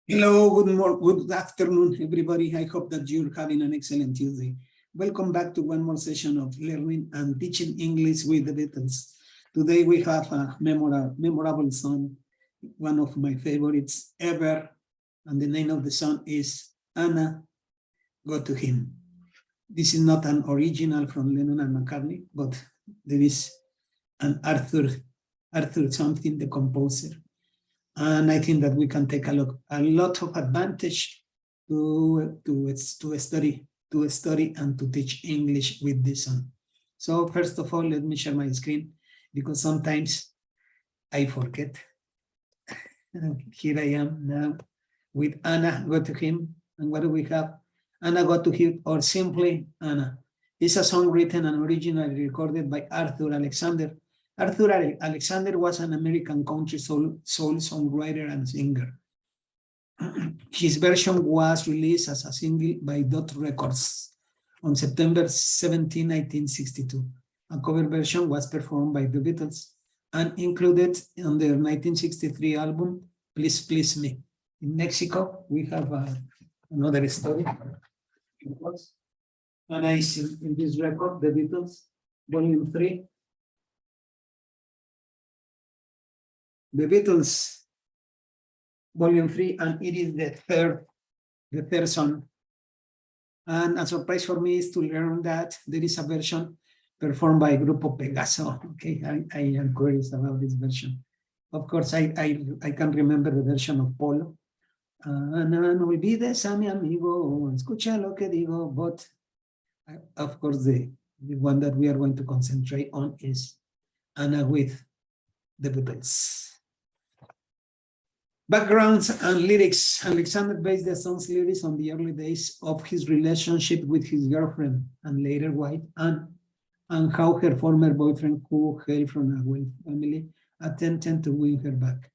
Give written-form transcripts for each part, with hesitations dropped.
Hello, good afternoon, everybody. I hope that you're having an excellent Tuesday. Welcome back to one more session of learning and teaching English with the Beatles. Today we have a memorable song, one of my favorites ever, and the name of the song is Anna, Go to Him. This is not an original from Lennon and McCartney, but there is an Arthur something, the composer. And I think that we can take a lot of advantage to study and to teach English with this one. So first of all, let me share my screen because sometimes I forget. Here I am now with Anna, Go to Him. And what do we have? Anna, Go to Him, or simply Anna. It's a song written and originally recorded by Arthur Alexander. Arthur Alexander was an American country soul songwriter and singer. His version was released as a single by Dot Records on September 17, 1962. A cover version was performed by the Beatles and included on their 1963 album, Please Please Me. In Mexico, we have another story. And I see in this record, the Beatles, Volume 3, the Beatles, Volume 3, and it is the third song. And a surprise for me is to learn that there is a version performed by Grupo Pegaso. Okay, I am curious about this version. Of course, I can remember the version of Polo. No olvides a mi amigo, escucha lo que digo, but of course, the one that we are going to concentrate on is Anna with the Beatles. Backgrounds and lyrics. Alexander based the song's lyrics on the early days of his relationship with his girlfriend and later wife, Anne, and how her former boyfriend, who hailed from a wealthy family, attempted to win her back.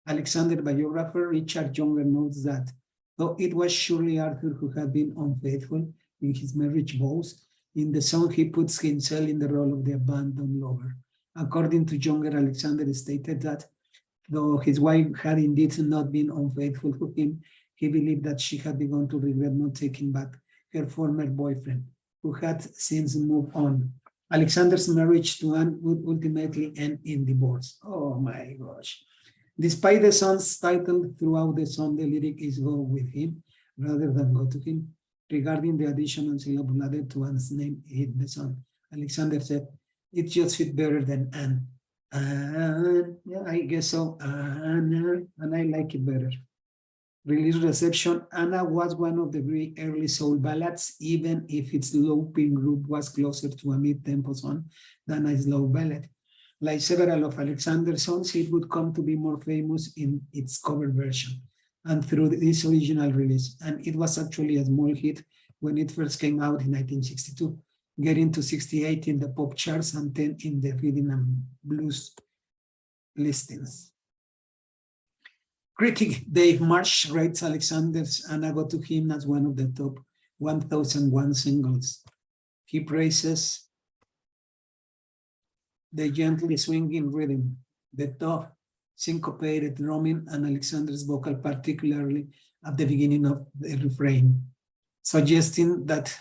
Alexander biographer Richard Younger notes that though it was surely Arthur who had been unfaithful in his marriage vows, in the song he puts himself in the role of the abandoned lover. According to Younger, Alexander stated that though his wife had indeed not been unfaithful to him, he believed that she had begun to regret not taking back her former boyfriend, who had since moved on. Alexander's marriage to Anne would ultimately end in divorce. Oh my gosh. Despite the song's title, throughout the song, the lyric is go with him rather than go to him. Regarding the additional syllable added to Anne's name in the song, Alexander said, it just fit better than Anne. Yeah, I guess so. Anna, and I like it better. Release reception. Anna was one of the very early soul ballads, even if its looping group was closer to a mid-tempo song than a slow ballad. Like several of Alexander's songs, it would come to be more famous in its cover version and through this original release. And it was actually a small hit when it first came out in 1962. Getting to 68 in the pop charts and 10 in the rhythm and blues listings. Critic Dave Marsh rates Alexander's Anna Go to Him as one of the top 1001 singles. He praises the gently swinging rhythm, the tough syncopated drumming, and Alexander's vocal, particularly at the beginning of the refrain, suggesting that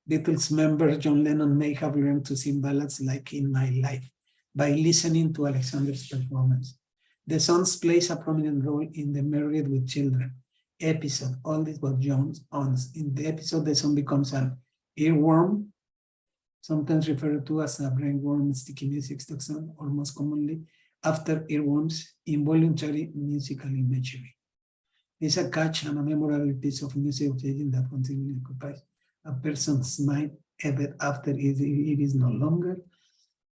Beatles member John Lennon may have learned to sing ballads like In My Life by listening to Alexander's performance. The song plays a prominent role in the Married with Children episode. All this was Jones owns. In the episode, the song becomes an earworm, sometimes referred to as a brainworm sticky music song, or most commonly after earworms, involuntary musical imagery. It's a catch and a memorable piece of music that continually occupies a person's mind ever after it is no longer,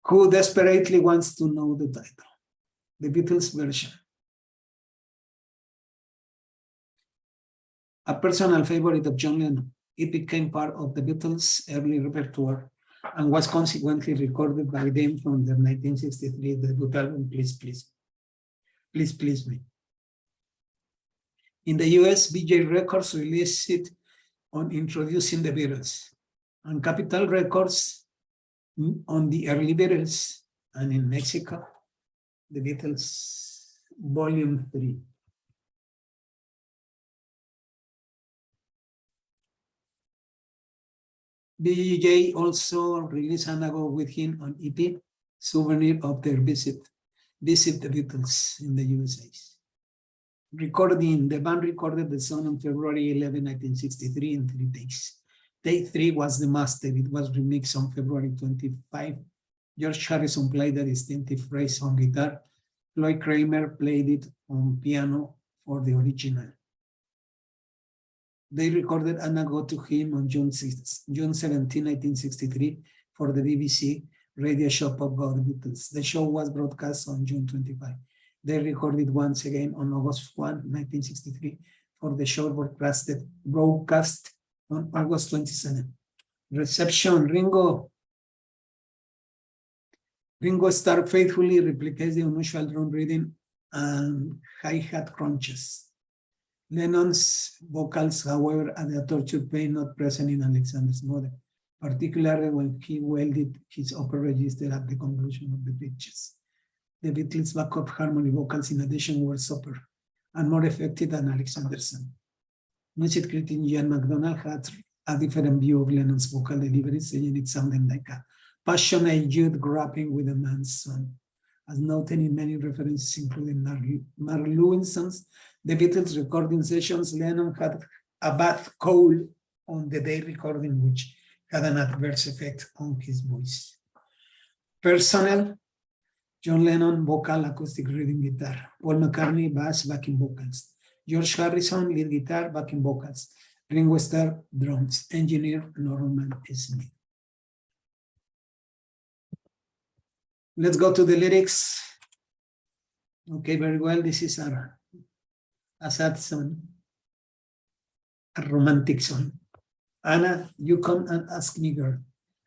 who desperately wants to know the title. The Beatles version. A personal favorite of John Lennon, it became part of the Beatles' early repertoire and was consequently recorded by them from their 1963 debut album, Please Please Me. In the US, BJ Records released it on Introducing the Beatles, and Capitol Records on the early Beatles, and in Mexico, the Beatles Volume 3. BJ also released Anna Go With Him on EP, souvenir of their visit the Beatles in the USA. The band recorded the song on February 11, 1963 in 3 days. Day 3 was the master. It was remixed on February 25. George Harrison played the distinctive phrase on guitar. Lloyd Kramer played it on piano for the original. They recorded Anna Go To Him on June 17, 1963 for the BBC radio show Pop Go The Beatles. The show was broadcast on June 25. They recorded once again on August 1, 1963 for the show broadcast on August 27. Reception, Ringo Starr faithfully replicates the unusual drum reading and hi-hat crunches. Lennon's vocals, however, add a tortured pain not present in Alexander's model, particularly when he welded his upper register at the conclusion of the pitches. The Beatles' backup harmony vocals, in addition, were super and more effective than Alexander's. Music critic Ian MacDonald had a different view of Lennon's vocal delivery, saying it sounded like a passionate youth grappling with a man's son. As noted in many references, including Mark Lewinson's The Beatles recording sessions, Lennon had a bad cold on the day recording, which had an adverse effect on his voice. Personnel: John Lennon, vocal, acoustic, rhythm guitar. Paul McCartney, bass, backing vocals. George Harrison, lead guitar, backing vocals. Ringo Starr, drums. Engineer, Norman Smith. Let's go to the lyrics. Okay, very well. This is a sad song, a romantic song. Ana, you come and ask me, girl.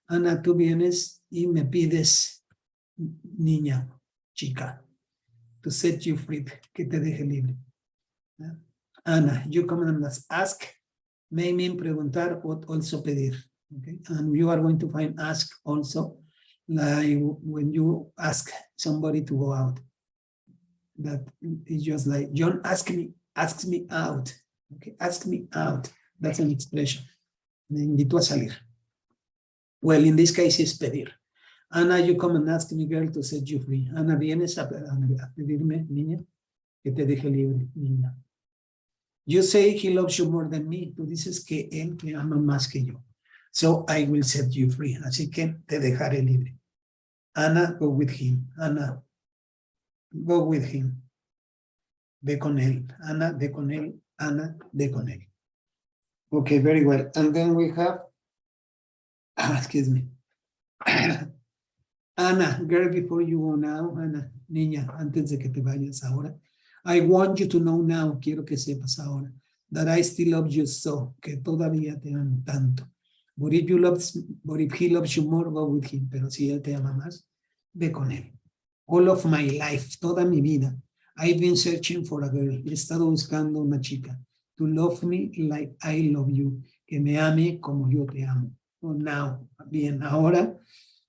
Ana, tú vienes y me pides, niña, chica, to set you free, que te deje libre. Ana, you come and ask, may mean preguntar, but also pedir. Okay, and you are going to find ask also, like when you ask somebody to go out. That is just like, John asks me out. Okay, ask me out. That's an expression. Me invito a salir. Well, in this case, it's pedir. Ana, you come and ask me, girl, to set you free. Ana, vienes a pedirme, niña, que te deje libre, niña. You say he loves you more than me. Tú dices que él te ama más que yo. So I will set you free. Así que te dejaré libre. Ana, go with him. Ana, go with him. Ve con él. Ana, ve con él. Ana, ve con él. Okay, very well. And then we have, excuse me. Ana, girl, before you go now, Ana, niña, antes de que te vayas ahora, I want you to know now, quiero que sepas ahora, that I still love you so, que todavía te amo tanto. But if he loves you more, go with him. Pero si él te ama más, ve con él. All of my life, toda mi vida, I've been searching for a girl. He estado buscando una chica. To love me like I love you. Que me ame como yo te amo. Oh, now, bien, ahora.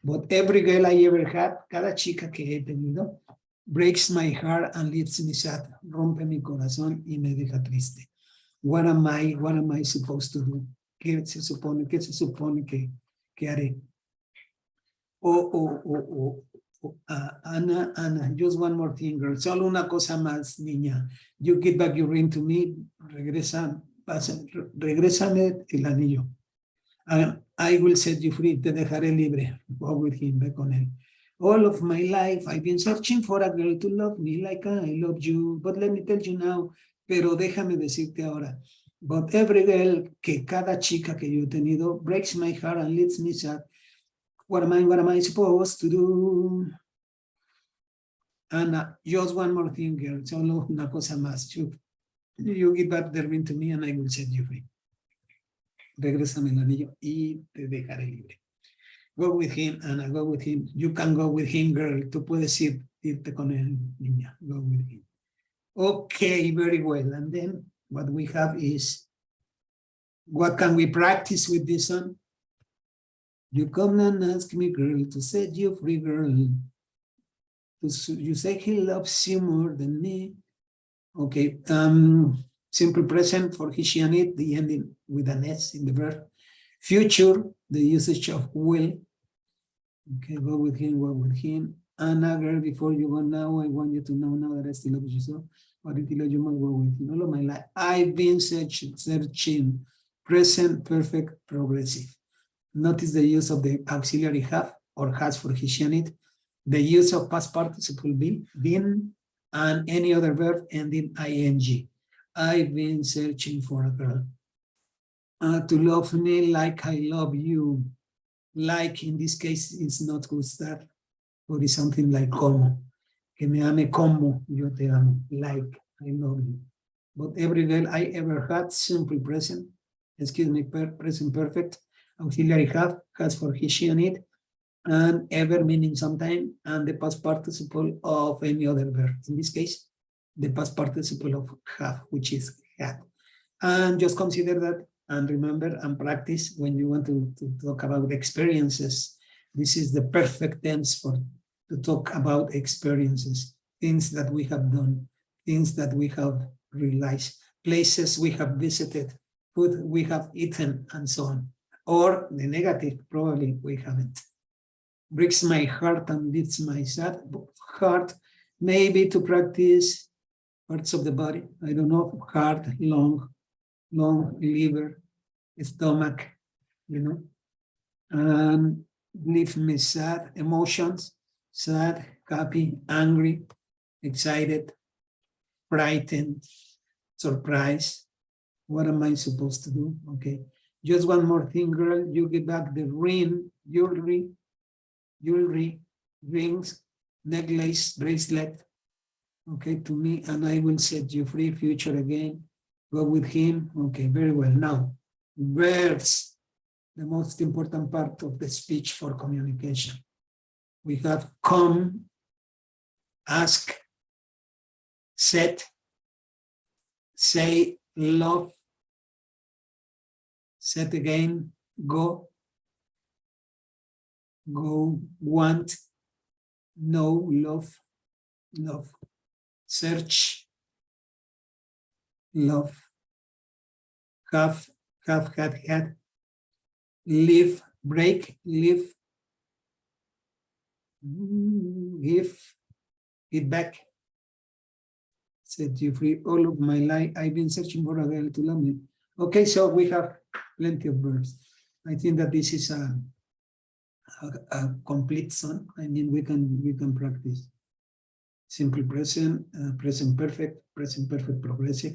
But every girl I ever had, cada chica que he tenido, breaks my heart and leaves me sad. Rompe mi corazón y me deja triste. What am I supposed to do? ¿Qué se supone que haré? Ana, just one more thing, girl. Solo una cosa más, niña. You give back your ring to me. Regrésame el anillo. And I will set you free. Te dejaré libre. Go with him, ve con él. All of my life, I've been searching for a girl to love me like I love you. But let me tell you now, pero déjame decirte ahora. But every girl, que cada chica que yo he tenido, breaks my heart and leaves me sad. What am I supposed to do? And just one more thing, girl. Solo una cosa más. You give back the ring to me and I will set you free. Regrésame el anillo y te dejaré libre. Go with him, Anna, go with him. You can go with him, girl. Tú puedes irte con él, niña. Go with him. Okay, very well. And then what we have is, what can we practice with this one? You come and ask me, girl, to set you free, girl. You say he loves you more than me. Okay, simple present for he, she, and it, the ending with an S in the verb. Future, the usage of will. Okay, go with him, go with him. Anna, girl, before you go now, I want you to know now that I still love you so. But if you love you, must go with him. All of my life, I've been searching. Present, perfect, progressive. Notice the use of the auxiliary have or has for he, she, and it. The use of past participle be, been, and any other verb ending ing. I've been searching for a girl. To love me like I love you. Like in this case is not gustar, but it's something like como. Que me ame como yo te amo. Like I love you. But every girl I ever had, simple present, excuse me, present perfect, auxiliary have, has for he, she, and it, and ever meaning sometime, and the past participle of any other verb. In this case, the past participle of have, which is had. And just consider that and remember and practice when you want to talk about experiences. This is the perfect tense to talk about experiences, things that we have done, things that we have realized, places we have visited, food we have eaten, and so on. Or the negative, probably we haven't. Breaks my heart and beats my heart, maybe to practice parts of the body. I don't know, heart, lung, liver, stomach, you know, and leave me sad, emotions, sad, happy, angry, excited, frightened, surprised. What am I supposed to do? Okay, just one more thing, girl. You give back the ring, jewelry, rings, necklace, bracelet, okay, to me, and I will set you free. Future again. Go with him. Okay, very well. Now, verbs, the most important part of the speech for communication. We have come, ask, set, say, love, set again, go, want, know, love, search, love, have, had, live, break, live, give, back, set you free. All of my life, I've been searching for a girl to love me. Okay, so we have plenty of verbs. I think that this is a complete song. I mean, we can practice simple present, present perfect progressive.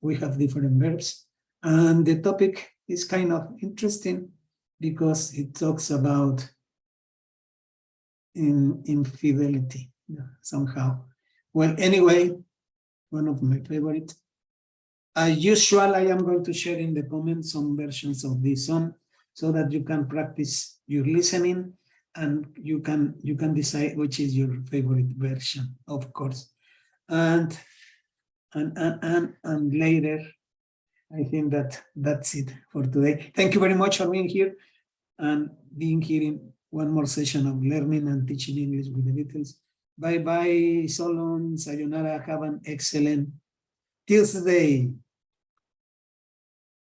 We have different verbs, and the topic is kind of interesting because it talks about infidelity, somehow. Well, anyway, one of my favorite. As usual, I am going to share in the comments some versions of this song so that you can practice your listening and you can decide which is your favorite version, of course. And later, I think that's it for today. Thank you very much for being here and being here in one more session of learning and teaching English with the Beatles. Bye bye, so long, sayonara, have an excellent Tuesday.